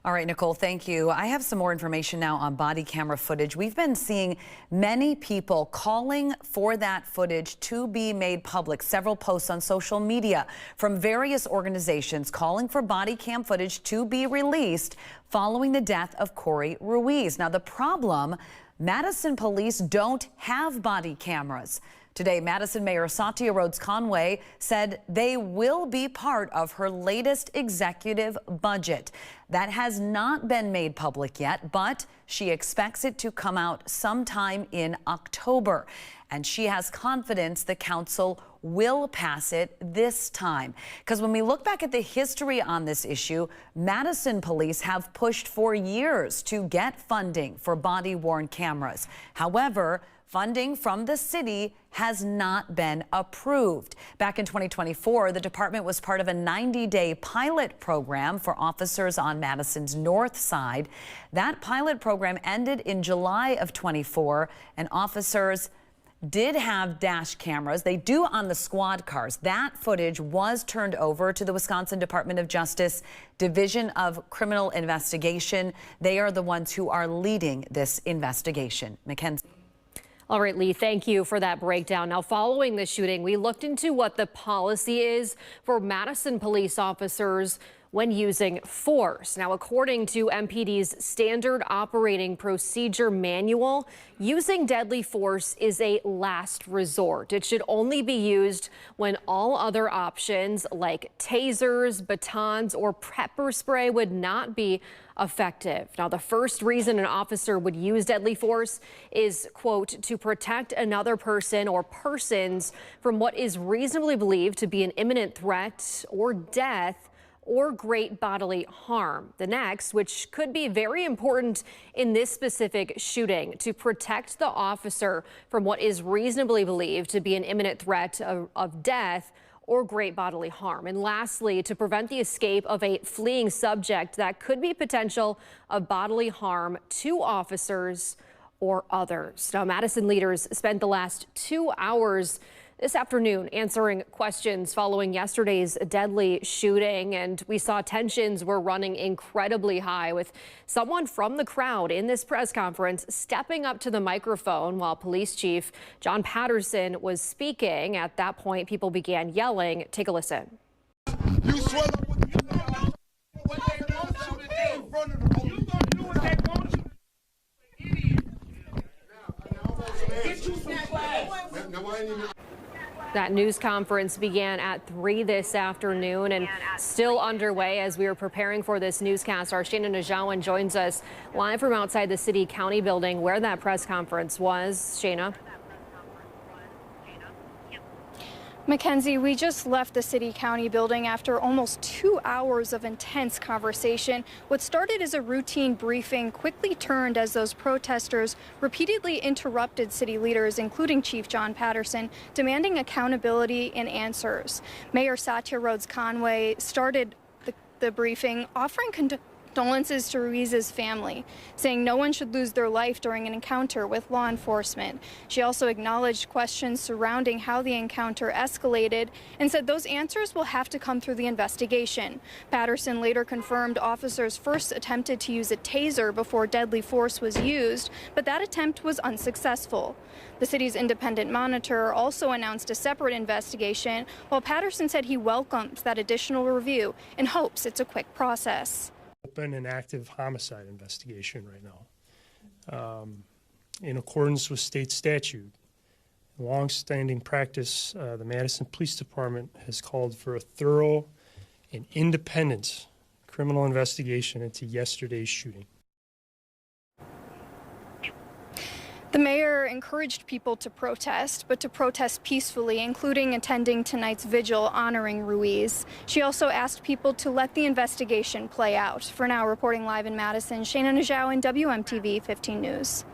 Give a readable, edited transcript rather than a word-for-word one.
All right, Nicole, thank you. I have some more information now on body camera footage. We've been seeing many people calling for that footage to be made public. Several posts on social media from various organizations calling for body cam footage to be released following the death of Corey Ruiz. Now, the problem, Madison Police don't have body cameras. Today, Madison Mayor Satya Rhodes-Conway said they will be part of her latest executive budget. That has not been made public yet, but she expects it to come out sometime in October. And she has confidence the council will pass it this time. Because when we look back at the history on this issue, Madison Police have pushed for years to get funding for body-worn cameras. However, funding from the city has not been approved. Back in 2024, the department was part of a 90-day pilot program for officers on Madison's north side. That pilot program ended in July of 24, and officers did have dash cameras. They do on the squad cars. That footage was turned over to the Wisconsin Department of Justice Division of Criminal Investigation. They are the ones who are leading this investigation. Mackenzie. All right, Lee, thank you for that breakdown. Now, following the shooting, we looked into what the policy is for Madison police officers when using force. Now, according to MPD's standard operating procedure manual, using deadly force is a last resort. It should only be used when all other options like tasers, batons, or pepper spray would not be effective. Now, the first reason an officer would use deadly force is, quote, to protect another person or persons from what is reasonably believed to be an imminent threat or death or great bodily harm. The next, which could be very important in this specific shooting, to protect the officer from what is reasonably believed to be an imminent threat of death or great bodily harm. And lastly, to prevent the escape of a fleeing subject that could be potential of bodily harm to officers or others. Now, Madison leaders spent the last 2 hours this afternoon answering questions following yesterday's deadly shooting, and we saw tensions were running incredibly high, with someone from the crowd in this press conference stepping up to the microphone while Police Chief John Patterson was speaking. At that point, people began yelling. Take a listen. You swell up with the what they did in front of the police. You gonna do what they want you to do, idiot. Get you some class. That news conference began at 3 this afternoon and still underway as we are preparing for this newscast. Our Shana Najawan joins us live from outside the city county building where that press conference was. Shana. Mackenzie, we just left the city county building after almost 2 hours of intense conversation. What started as a routine briefing quickly turned as those protesters repeatedly interrupted city leaders, including Chief John Patterson, demanding accountability and answers. Mayor Satya Rhodes-Conway started the briefing offering condolences to Ruiz's family, saying no one should lose their life during an encounter with law enforcement. She also acknowledged questions surrounding how the encounter escalated and said those answers will have to come through the investigation. Patterson later confirmed officers first attempted to use a taser before deadly force was used, but that attempt was unsuccessful. The city's independent monitor also announced a separate investigation, while Patterson said he welcomes that additional review and hopes it's a quick process. Open and active homicide investigation right now. In accordance with state statute, long-standing practice, the Madison Police Department has called for a thorough and independent criminal investigation into yesterday's shooting. The mayor encouraged people to protest, but to protest peacefully, including attending tonight's vigil honoring Ruiz. She also asked people to let the investigation play out. For now, reporting live in Madison, Shana Najawan, WMTV 15 News.